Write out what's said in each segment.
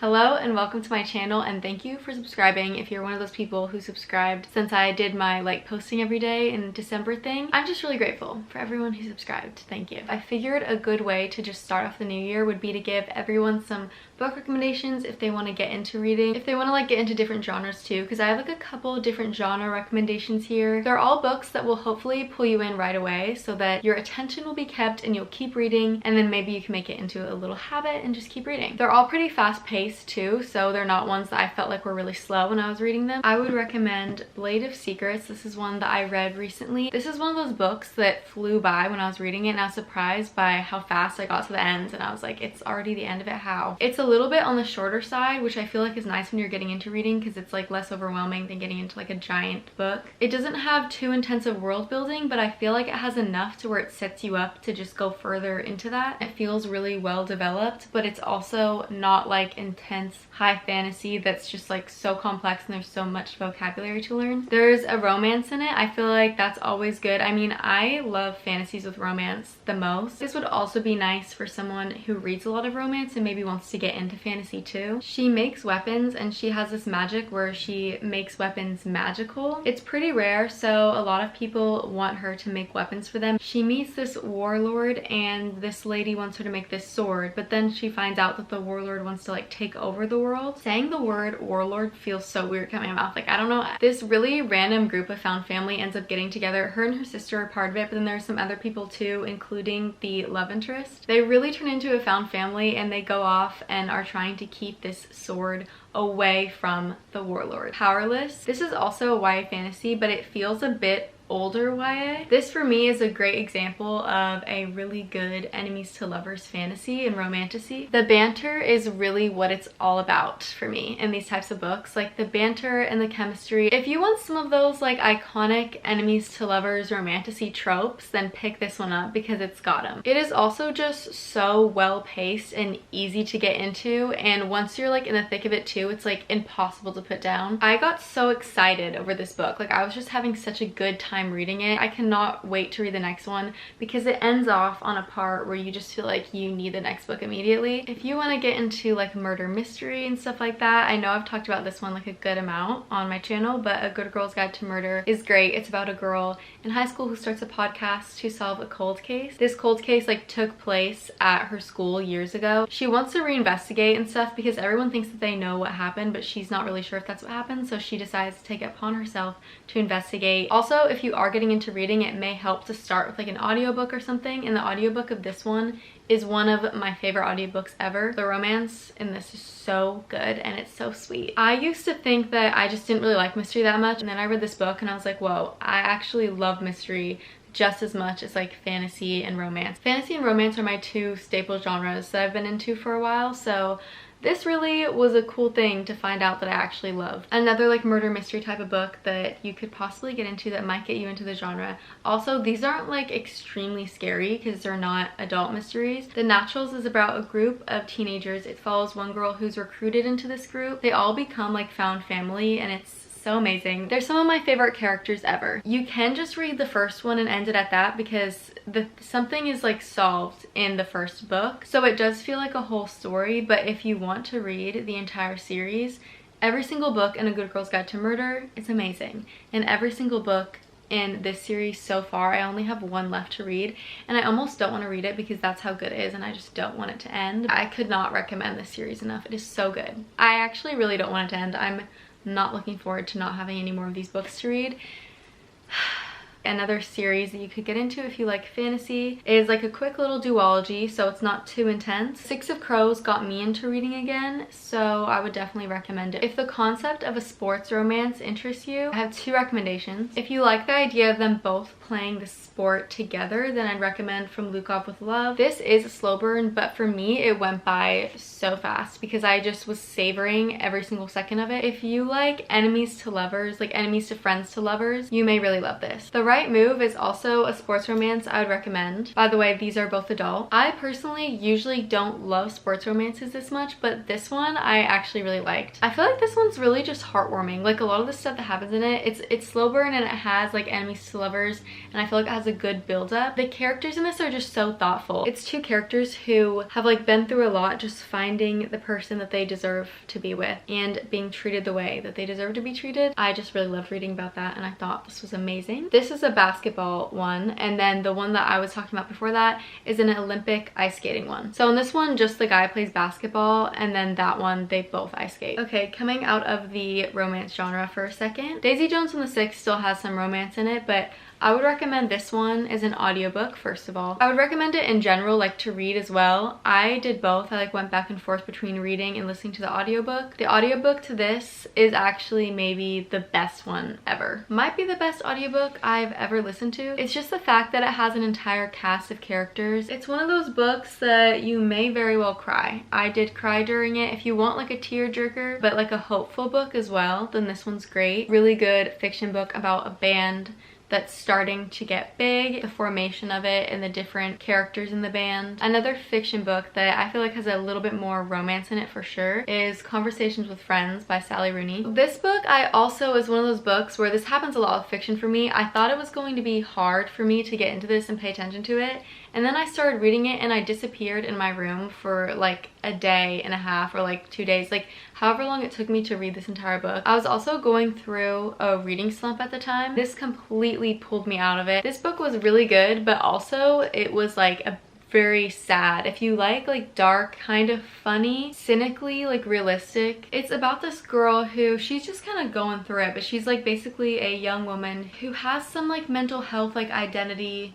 Hello and welcome to my channel, and thank you for subscribing if you're one of those people who subscribed since I did my posting every day in December thing. I'm just really grateful for everyone who subscribed. Thank you. I figured a good way to just start off the new year would be to give everyone some book recommendations if they want to get into reading, if they want to get into different genres too, because I have a couple different genre recommendations here. They're all books that will hopefully pull you in right away so that your attention will be kept and you'll keep reading, and then maybe you can make it into a little habit and just keep reading. They're all pretty fast paced too, so they're not ones that I felt like were really slow when I was reading them. I would recommend Blade of Secrets. This is one that I read recently. This is one of those books that flew by when I was reading it, and I was surprised by how fast I got to the end, and I was like, it's already the end of it, how? It's a little bit on the shorter side, which I feel like is nice when you're getting into reading because it's less overwhelming than getting into a giant book. It doesn't have too intensive world building, but I feel like it has enough to where it sets you up to just go further into that. It feels really well developed, but it's also not intense high fantasy that's just so complex and there's so much vocabulary to learn. There's a romance in it. I feel like that's always good. I mean, I love fantasies with romance the most. This would also be nice for someone who reads a lot of romance and maybe wants to get into fantasy too. She makes weapons and she has this magic where she makes weapons magical. It's pretty rare, so a lot of people want her to make weapons for them. She meets this warlord and this lady wants her to make this sword, but then she finds out that the warlord wants to take over the world. Saying the word warlord feels so weird coming out of my mouth. I don't know. This really random group of found family ends up getting together. Her and her sister are part of it, but then there's some other people too, including the love interest. They really turn into a found family and they go off and are trying to keep this sword away from the warlord. Powerless. This is also a YA fantasy, but it feels a bit older YA. This for me is a great example of a really good enemies to lovers fantasy and romantasy. The banter is really what it's all about for me in these types of books, the banter and the chemistry. If you want some of those iconic enemies to lovers romantasy tropes, then pick this one up because it's got them. It is also just so well paced and easy to get into, and once you're in the thick of it too, it's impossible to put down. I got so excited over this book. I was just having such a good time reading it. I cannot wait to read the next one because it ends off on a part where you just feel like you need the next book immediately. If you want to get into murder mystery and stuff like that, I know I've talked about this one a good amount on my channel, but A Good Girl's Guide to Murder is great. It's about a girl in high school who starts a podcast to solve a cold case. This cold case took place at her school years ago. She wants to reinvestigate and stuff because everyone thinks that they know what happened, but she's not really sure if that's what happened, so she decides to take it upon herself to investigate. Also, if you are getting into reading, it may help to start with an audiobook or something, and the audiobook of this one is one of my favorite audiobooks ever. The romance in this is so good and it's so sweet. I used to think that I just didn't really like mystery that much, and then I read this book and I was like, whoa, I actually love mystery just as much as fantasy and romance. Fantasy and romance are my two staple genres that I've been into for a while, so this really was a cool thing to find out that I actually loved. Another murder mystery type of book that you could possibly get into that might get you into the genre. Also, these aren't extremely scary because they're not adult mysteries. The Naturals is about a group of teenagers. It follows one girl who's recruited into this group. They all become found family, and it's so amazing. They're some of my favorite characters ever. You can just read the first one and end it at that because something is solved in the first book, so it does feel like a whole story. But if you want to read the entire series, every single book in A Good Girl's Guide to Murder is amazing, and every single book in this series so far, I only have one left to read, and I almost don't want to read it because that's how good it is and I just don't want it to end. I could not recommend this series enough. It is so good. I actually really don't want it to end. I'm not looking forward to not having any more of these books to read. Another series that you could get into if you like fantasy is a quick little duology, so it's not too intense. Six of Crows got me into reading again, so I would definitely recommend it. If the concept of a sports romance interests you, I have two recommendations. If you like the idea of them both playing the sport together, then I'd recommend From Lukov with Love. This is a slow burn, but for me it went by so fast because I just was savoring every single second of it. If you like enemies to lovers, enemies to friends to lovers, you may really love this. The Right Move is also a sports romance I would recommend. By the way, these are both adult. I personally usually don't love sports romances this much, but this one I actually really liked. I feel like this one's really just heartwarming. Like a lot of the stuff that happens in it, it's slow burn and it has like enemies to lovers, and I feel like it has a good build up. The characters in this are just so thoughtful. It's two characters who have like been through a lot, just finding the person that they deserve to be with and being treated the way that they deserve to be treated. I just really loved reading about that, and I thought this was amazing. This is a basketball one, and then the one that I was talking about before that is an Olympic ice skating one. So in this one, just the guy plays basketball, and then that one, they both ice skate. Okay, coming out of the romance genre for a second, Daisy Jones and the Six still has some romance in it, but I would recommend this one as an audiobook, first of all. I would recommend it in general, like to read as well. I did both. I like went back and forth between reading and listening to the audiobook. The audiobook to this is actually maybe the best one ever. Might be the best audiobook I've ever listened to. It's just the fact that it has an entire cast of characters. It's one of those books that you may very well cry. I did cry during it. If you want like a tearjerker, but like a hopeful book as well, then this one's great. Really good fiction book about a band that's starting to get big, the formation of it and the different characters in the band. Another fiction book that I feel like has a little bit more romance in it for sure is Conversations with Friends by Sally Rooney. This book I also is one of those books where this happens a lot with fiction for me. I thought it was going to be hard for me to get into this and pay attention to it, and then I started reading it and I disappeared in my room for like a day and a half or like 2 days, like however long it took me to read this entire book. I was also going through a reading slump at the time. This completely pulled me out of it. This book was really good, but also it was like a very sad. If you like dark, kind of funny, cynically like realistic, it's about this girl who she's just kind of going through it, but she's like basically a young woman who has some like mental health like identity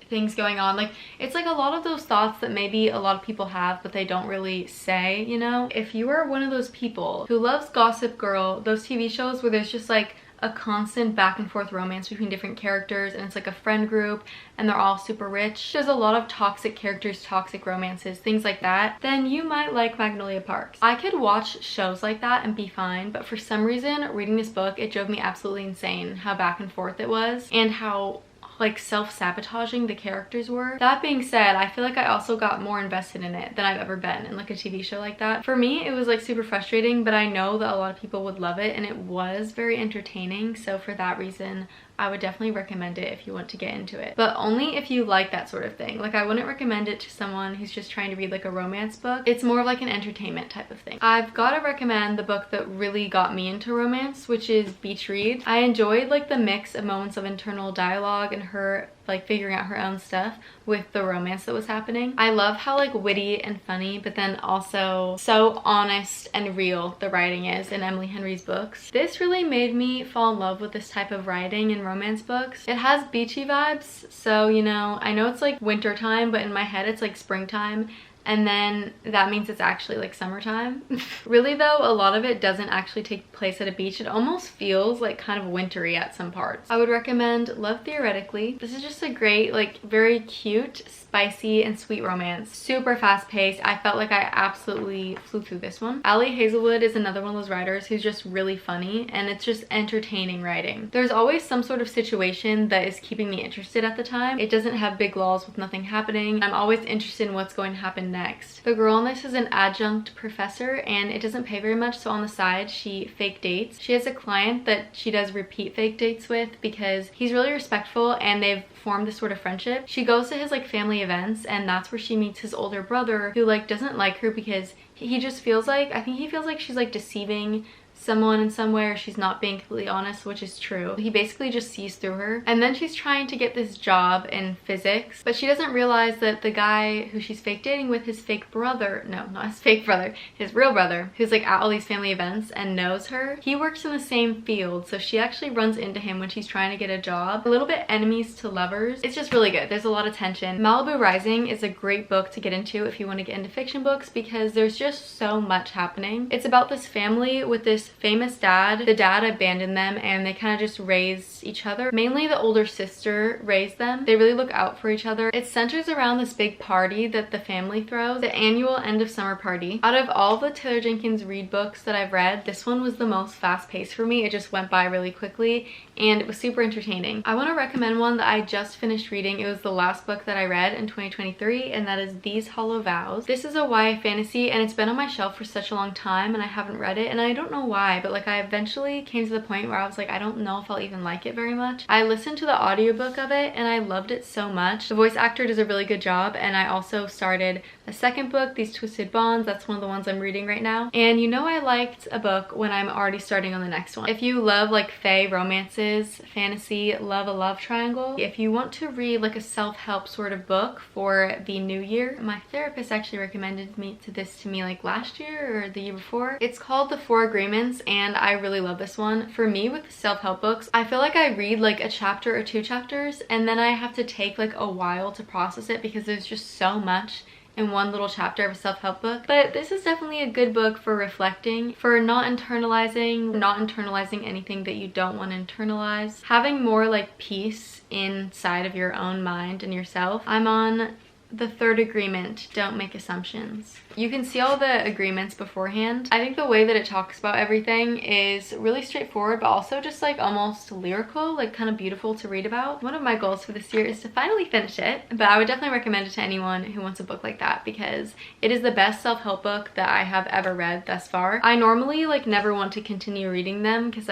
things going on. Like it's like a lot of those thoughts that maybe a lot of people have but they don't really say, you know. If you are one of those people who loves Gossip Girl, those TV shows where there's just like a constant back and forth romance between different characters and it's like a friend group and they're all super rich, there's a lot of toxic characters, toxic romances, things like that, then you might like Magnolia Parks. I could watch shows like that and be fine, but for some reason reading this book, it drove me absolutely insane how back and forth it was and how like self-sabotaging the characters were. That being said, I feel like I also got more invested in it than I've ever been in like a TV show like that. For me, it was like super frustrating, but I know that a lot of people would love it and it was very entertaining. So for that reason, I would definitely recommend it if you want to get into it, but only if you like that sort of thing. Like I wouldn't recommend it to someone who's just trying to read like a romance book. It's more of like an entertainment type of thing. I've got to recommend the book that really got me into romance, which is Beach Read. I enjoyed like the mix of moments of internal dialogue and her like figuring out her own stuff with the romance that was happening. I love how like witty and funny, but then also so honest and real the writing is in Emily Henry's books. This really made me fall in love with this type of writing in romance books. It has beachy vibes, so you know, I know it's like winter time, but in my head it's like springtime, and then that means it's actually like summertime. Really though, a lot of it doesn't actually take place at a beach. It almost feels like kind of wintry at some parts. I would recommend Love Theoretically. This is just a great, like very cute, spicy and sweet romance. Super fast paced. I felt like I absolutely flew through this one. Ali Hazelwood is another one of those writers who's just really funny, and it's just entertaining writing. There's always some sort of situation that is keeping me interested at the time. It doesn't have big lulls with nothing happening. I'm always interested in what's going to happen next. The girl in this is an adjunct professor and it doesn't pay very much, so on the side she fake dates. She has a client that she does repeat fake dates with because he's really respectful and they've formed this sort of friendship. She goes to his like family events and that's where she meets his older brother who like doesn't like her because he just feels like, I think he feels like she's like deceiving someone in some way, or she's not being completely honest, which is true. He basically just sees through her. And then she's trying to get this job in physics, but she doesn't realize that the guy who she's fake dating with, his fake brother, no, not his fake brother, his real brother, who's like at all these family events and knows her, he works in the same field, so she actually runs into him when she's trying to get a job. A little bit enemies to lovers. It's just really good. There's a lot of tension. Malibu Rising is a great book to get into if you want to get into fiction books because there's just so much happening. It's about this family with this this famous dad. The dad abandoned them and they kind of just raised each other. Mainly the older sister raised them. They really look out for each other. It centers around this big party that the family throws, the annual end of summer party. Out of all the Taylor Jenkins Reid books that I've read, this one was the most fast-paced for me. It just went by really quickly and it was super entertaining. I want to recommend one that I just finished reading. It was the last book that I read in 2023, and that is These Hollow Vows. This is a YA fantasy and it's been on my shelf for such a long time and I haven't read it, and I don't know why, but like I eventually came to the point where I was like, I don't know if I'll even like it very much. I listened to the audiobook of it and I loved it so much. The voice actor does a really good job, and I also started a second book, These Twisted Bonds. That's one of the ones I'm reading right now. And you know I liked a book when I'm already starting on the next one. If you love like fae romances, fantasy, love a love triangle, if you want to read like a self-help sort of book for the new year, my therapist actually recommended this to me like last year or the year before. It's called The Four Agreements and I really love this one. For me with self-help books, I feel like I read like a chapter or two chapters and then I have to take like a while to process it because there's just so much in one little chapter of a self-help book. But this is definitely a good book for reflecting, for not internalizing anything that you don't want to internalize, having more like peace inside of your own mind and yourself. I'm on the third agreement, don't make assumptions. You can see all the agreements beforehand. I think the way that it talks about everything is really straightforward, but also just like almost lyrical, like kind of beautiful to read about. One of my goals for this year is to finally finish it, but I would definitely recommend it to anyone who wants a book like that because it is the best self-help book that I have ever read thus far. I normally like never want to continue reading them because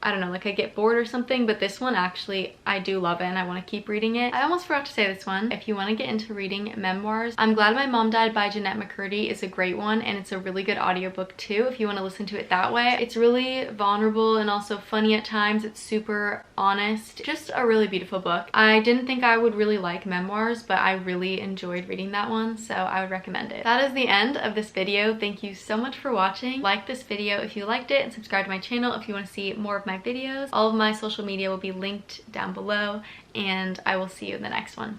I don't know, like I get bored or something, but this one actually, I do love it and I want to keep reading it. I almost forgot to say this one. If you want to get into reading memoirs, I'm Glad My Mom Died by Jeanette McCurdy is a great one, and it's a really good audiobook too if you want to listen to it that way. It's really vulnerable and also funny at times. It's super honest. Just a really beautiful book. I didn't think I would really like memoirs, but I really enjoyed reading that one, so I would recommend it. That is the end of this video. Thank you so much for watching. Like this video if you liked it and subscribe to my channel if you want to see more of my videos. All of my social media will be linked down below, and I will see you in the next one.